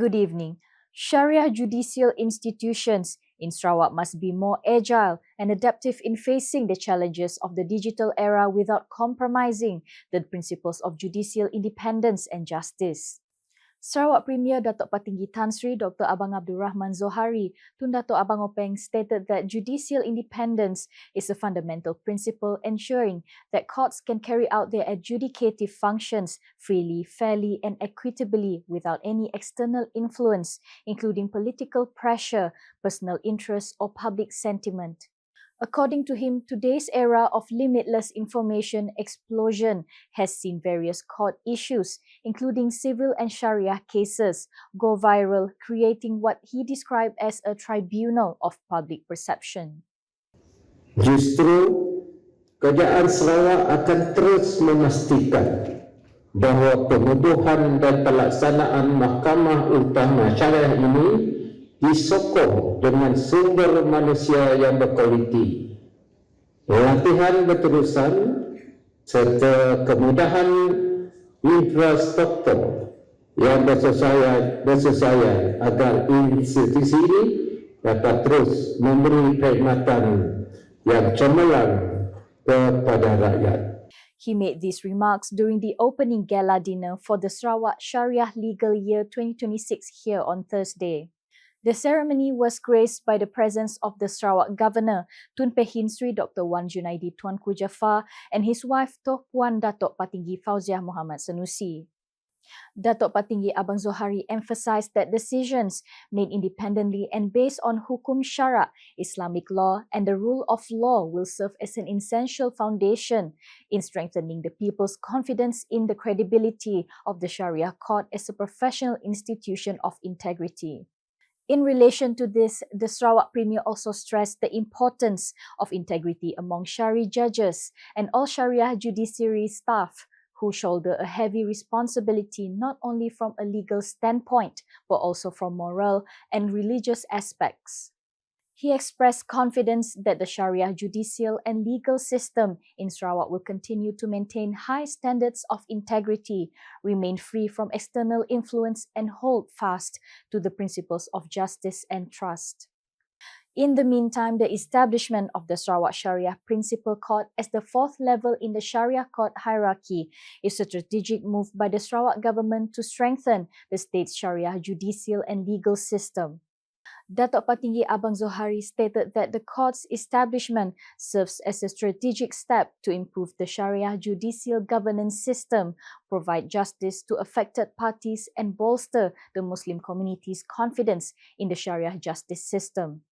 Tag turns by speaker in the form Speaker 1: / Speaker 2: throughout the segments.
Speaker 1: Good evening. Sharia judicial institutions in Sarawak must be more agile and adaptive in facing the challenges of the digital era without compromising the principles of judicial independence and justice. Sarawak Premier Datuk Patinggi Tan Sri Dr. Abang Abdul Rahman Zohari Tun Datuk Abang Openg stated that judicial independence is a fundamental principle ensuring that courts can carry out their adjudicative functions freely, fairly and equitably without any external influence, including political pressure, personal interest or public sentiment. According to him, today's era of limitless information explosion has seen various court issues, including civil and Sharia cases, go viral, creating what he described as a tribunal of public perception.
Speaker 2: Justru kerajaan Sarawak akan terus memastikan bahawa penubuhan dan pelaksanaan Mahkamah Utama Syariah ini disokong dengan sumber manusia yang berkualiti, latihan berterusan serta kemudahan infrastruktur yang bersesuaian agar institusi ini dapat terus memberi perkhidmatan yang cemerlang kepada rakyat.
Speaker 1: He made these remarks during the opening gala dinner for the Sarawak Sharia Legal Year 2026 here on Thursday. The ceremony was graced by the presence of the Sarawak Governor, Tun Pehin Sri Dr. Wan Junaidi Tuanku Jaafar and his wife Tok Puan Datuk Patinggi Fauziah Muhammad Sanusi. Datuk Patinggi Abang Zohari emphasized that decisions made independently and based on hukum syara, Islamic law and the rule of law will serve as an essential foundation in strengthening the people's confidence in the credibility of the Sharia court as a professional institution of integrity. In relation to this, the Sarawak Premier also stressed the importance of integrity among Shari judges and all Sharia judiciary staff who shoulder a heavy responsibility not only from a legal standpoint but also from moral and religious aspects. He expressed confidence that the Sharia judicial and legal system in Sarawak will continue to maintain high standards of integrity, remain free from external influence and hold fast to the principles of justice and trust. In the meantime, the establishment of the Sarawak Sharia Principal Court as the fourth level in the Sharia court hierarchy is a strategic move by the Sarawak government to strengthen the state's Sharia judicial and legal system. Datuk Patinggi Abang Zohari stated that the court's establishment serves as a strategic step to improve the Sharia judicial governance system, provide justice to affected parties and bolster the Muslim community's confidence in the Sharia justice system.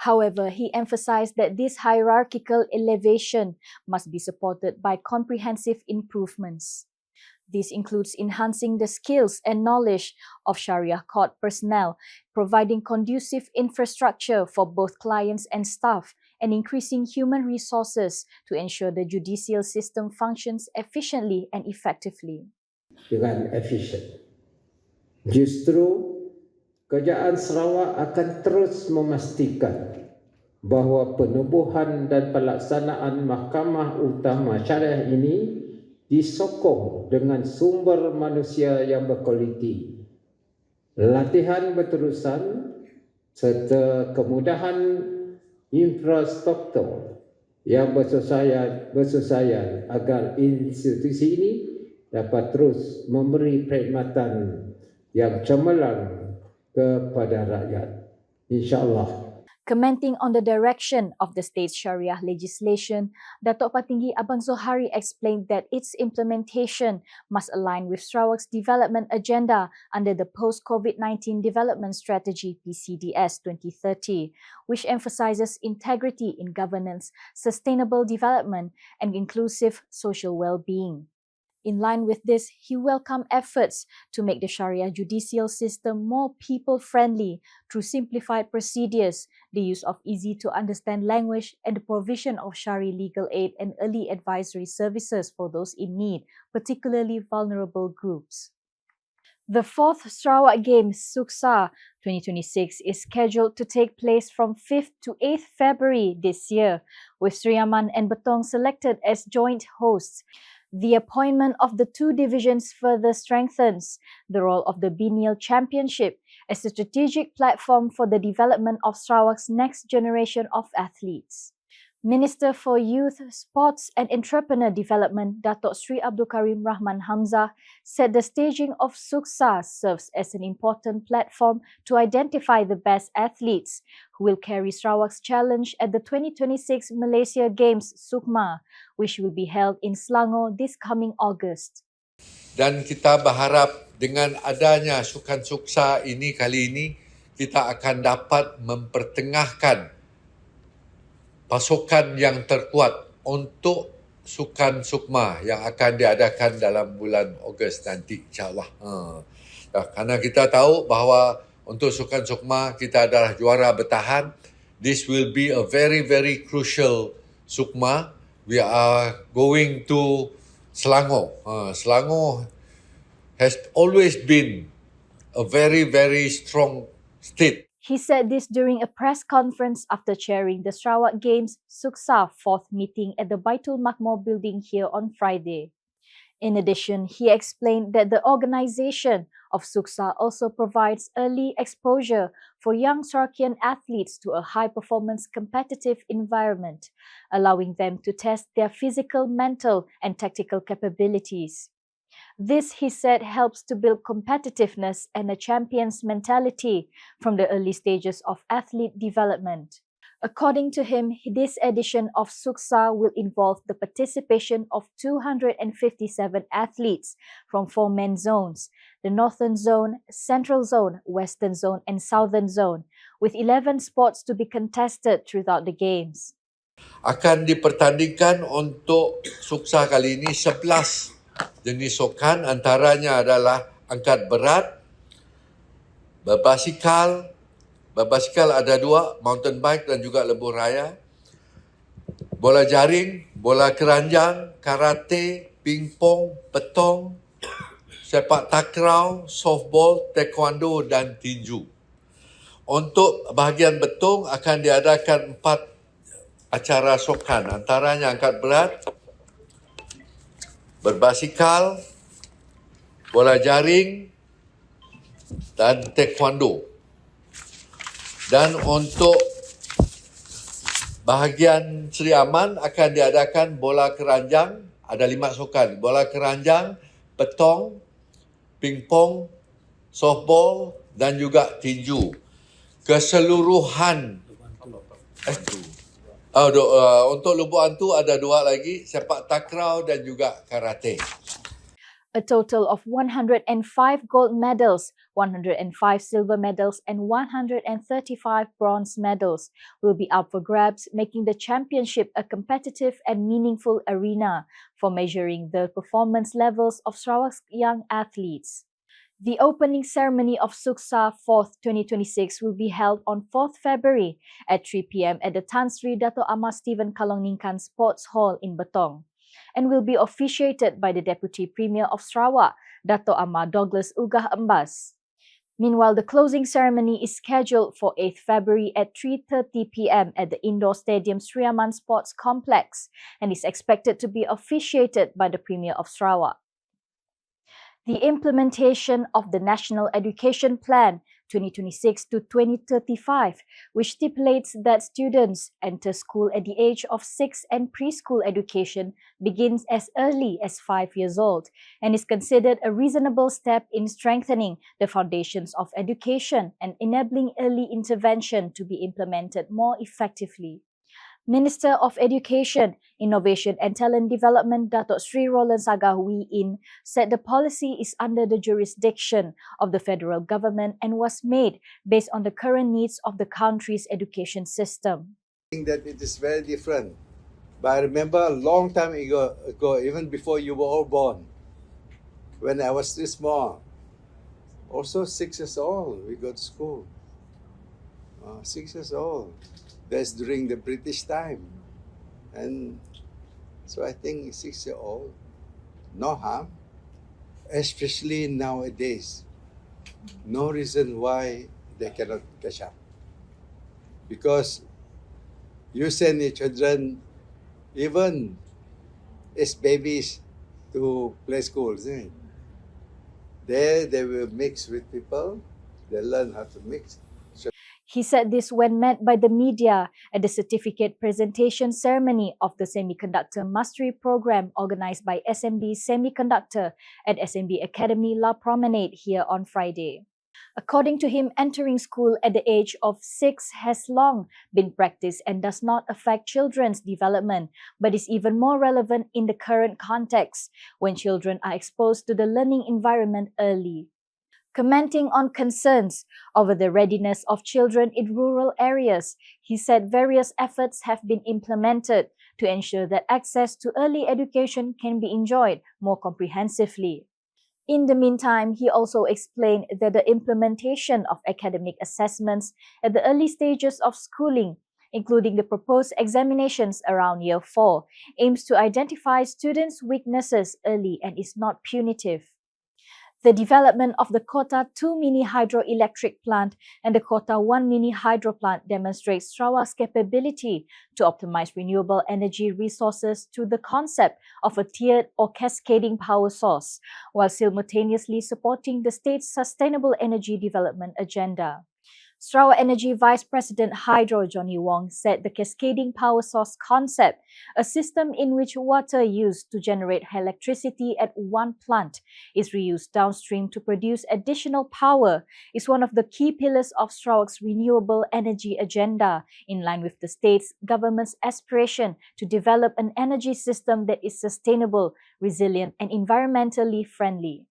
Speaker 1: However, he emphasized that this hierarchical elevation must be supported by comprehensive improvements. This includes enhancing the skills and knowledge of Sharia court personnel, providing conducive infrastructure for both clients and staff, and increasing human resources to ensure the judicial system functions efficiently and effectively.
Speaker 2: Dengan efisien. Justru kerajaan Sarawak akan terus memastikan bahawa penubuhan dan pelaksanaan Mahkamah Utama Syariah ini disokong dengan sumber manusia yang berkualiti, latihan berterusan serta kemudahan infrastruktur yang bersesuaian agar institusi ini dapat terus memberi perkhidmatan yang cemerlang kepada rakyat. InsyaAllah.
Speaker 1: Commenting on the direction of the state's Sharia legislation, Datuk Patinggi Abang Zohari explained that its implementation must align with Sarawak's development agenda under the Post-COVID-19 Development Strategy PCDS 2030, which emphasizes integrity in governance, sustainable development, and inclusive social well-being. In line with this, he welcomed efforts to make the Sharia judicial system more people-friendly through simplified procedures, the use of easy-to-understand language, and the provision of Shari legal aid and early advisory services for those in need, particularly vulnerable groups. The fourth Sarawak Games SUKSAR 2026 is scheduled to take place from 5th to 8th February this year, with Sriaman and Betong selected as joint hosts. The appointment of the two divisions further strengthens the role of the biennial championship as a strategic platform for the development of Sarawak's next generation of athletes. Minister for Youth, Sports and Entrepreneur Development, Datuk Sri Abdul Karim Rahman Hamzah, said the staging of SUKSAR serves as an important platform to identify the best athletes who will carry Sarawak's challenge at the 2026 Malaysia Games SUKMA, which will be held in Selangor this coming August.
Speaker 3: Dan kita berharap dengan adanya sukan SUKSAR ini kali ini, kita akan dapat mempertengahkan pasukan yang terkuat untuk sukan SUKMA yang akan diadakan dalam bulan Ogos nanti, insyaAllah. Kerana kita tahu bahawa untuk sukan SUKMA kita adalah juara bertahan. This will be a very, very crucial SUKMA. We are going to Selangor. Selangor has always been a very, very strong state.
Speaker 1: He said this during a press conference after chairing the Sarawak Games SUKSAR 4th meeting at the Baitul Makmur building here on Friday. In addition, he explained that the organisation of SUKSAR also provides early exposure for young Sarakian athletes to a high-performance competitive environment, allowing them to test their physical, mental and tactical capabilities. This, he said, helps to build competitiveness and a champion's mentality from the early stages of athlete development. According to him, this edition of SUKSAR will involve the participation of 257 athletes from 4 main zones, the Northern Zone, Central Zone, Western Zone and Southern Zone, with 11 sports to be contested throughout the Games.
Speaker 3: Akan dipertandingkan untuk SUKSAR kali ini 11 jenis sukan, antaranya adalah angkat berat, berbasikal ada 2, mountain bike dan juga lebuh raya, bola jaring, bola keranjang, karate, pingpong, petong, sepak takraw, softball, taekwondo dan tinju. Untuk bahagian betong akan diadakan 4 acara sukan, antaranya angkat berat, berbasikal, bola jaring dan taekwondo. Dan untuk bahagian Seri Aman akan diadakan bola keranjang, ada 5 sukan, bola keranjang, petong, pingpong, softball dan juga tinju. Keseluruhan untuk lubuk hantu ada 2 lagi, sepak takraw dan juga karate.
Speaker 1: A total of 105 gold medals, 105 silver medals and 135 bronze medals will be up for grabs, making the championship a competitive and meaningful arena for measuring the performance levels of Sarawak's young athletes. The opening ceremony of SUKSAR 4th 2026 will be held on 4th February at 3 p.m. at the Tan Sri Dato' Amar Stephen Kalongningkan Sports Hall in Betong, and will be officiated by the Deputy Premier of Sarawak, Dato' Amar Douglas Ugah Embas. Meanwhile, the closing ceremony is scheduled for 8th February at 3:30 p.m. at the Indoor Stadium Sri Aman Sports Complex and is expected to be officiated by the Premier of Sarawak. The implementation of the National Education Plan 2026 to 2035, which stipulates that students enter school at the age of 6 and preschool education begins as early as 5 years old and is considered a reasonable step in strengthening the foundations of education and enabling early intervention to be implemented more effectively. Minister of Education, Innovation and Talent Development Datuk Sri Roland Sagah Wee In said the policy is under the jurisdiction of the federal government and was made based on the current needs of the country's education system.
Speaker 4: I think that it is very different. But I remember a long time ago, even before you were all born, when I was still small, also 6 years old, we go to school. 6 years old. That's during the British time. And so I think 6-year-old, no harm, especially nowadays. No reason why they cannot catch up. Because you send your children, even as babies, to play school, isn't it? There they will mix with people. They learn how to mix.
Speaker 1: He said this when met by the media at the certificate presentation ceremony of the Semiconductor Mastery Program organized by SMB Semiconductor at SMB Academy La Promenade here on Friday. According to him, entering school at the age of 6 has long been practiced and does not affect children's development, but is even more relevant in the current context when children are exposed to the learning environment early. Commenting on concerns over the readiness of children in rural areas, he said various efforts have been implemented to ensure that access to early education can be enjoyed more comprehensively. In the meantime, he also explained that the implementation of academic assessments at the early stages of schooling, including the proposed examinations around Year 4, aims to identify students' weaknesses early and is not punitive. The development of the Kota 2 mini hydroelectric plant and the Kota 1 mini hydro plant demonstrates Sarawak's capability to optimize renewable energy resources through the concept of a tiered or cascading power source, while simultaneously supporting the state's sustainable energy development agenda. Sarawak Energy Vice President Hydro Johnny Wong said the cascading power source concept, a system in which water used to generate electricity at one plant is reused downstream to produce additional power, is one of the key pillars of Sarawak's renewable energy agenda, in line with the state's government's aspiration to develop an energy system that is sustainable, resilient, and environmentally friendly.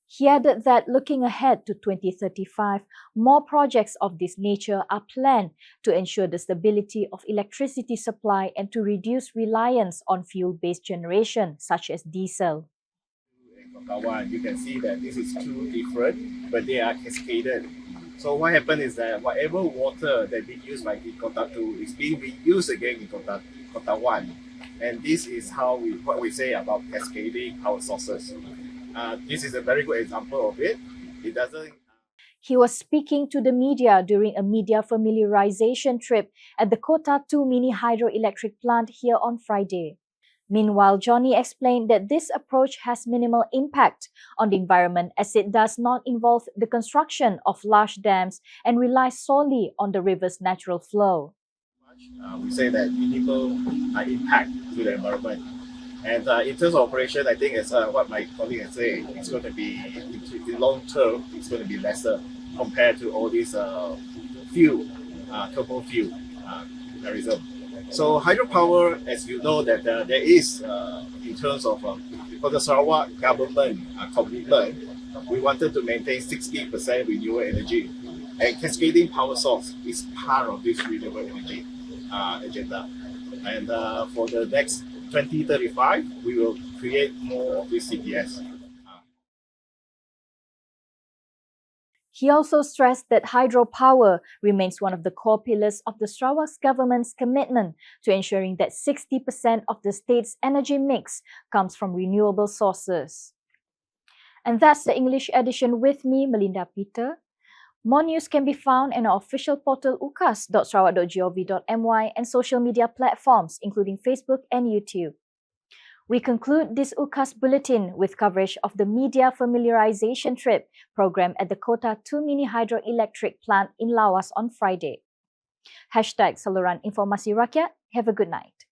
Speaker 1: He added that looking ahead to 2035, more projects of this nature are planned to ensure the stability of electricity supply and to reduce reliance on fuel-based generation, such as diesel.
Speaker 5: In Kota 1, you can see that this is two different, but they are cascaded. So what happened is that whatever water that being used by Kota 2 is being reused again in Kota 1. And this is what we say about cascading power sources. This is a very good example of it. It doesn't.
Speaker 1: He was speaking to the media during a media familiarization trip at the Kota 2 mini hydroelectric plant here on Friday. Meanwhile, Johnny explained that this approach has minimal impact on the environment as it does not involve the construction of large dams and relies solely on the river's natural flow.
Speaker 5: We say that minimal impact to the environment. And in terms of operation, I think it's what my colleague is saying. It's going to be, in the long term, it's going to be lesser compared to all these turbo fuel mechanism. So hydropower, as you know, that there is, in terms of for the Sarawak government commitment, we wanted to maintain 60% renewable energy. And cascading power source is part of this renewable energy agenda. And for the next 2035, we will create more of this CPS.
Speaker 1: He also stressed that hydropower remains one of the core pillars of the Sarawak government's commitment to ensuring that 60% of the state's energy mix comes from renewable sources. And that's the English edition with me, Melinda Peter. More news can be found in our official portal ukas.sarawak.gov.my and social media platforms, including Facebook and YouTube. We conclude this UKAS bulletin with coverage of the media familiarization trip program at the Kota 2 mini hydroelectric plant in Lawas on Friday. #Saluran Informasi Rakyat. Have a good night.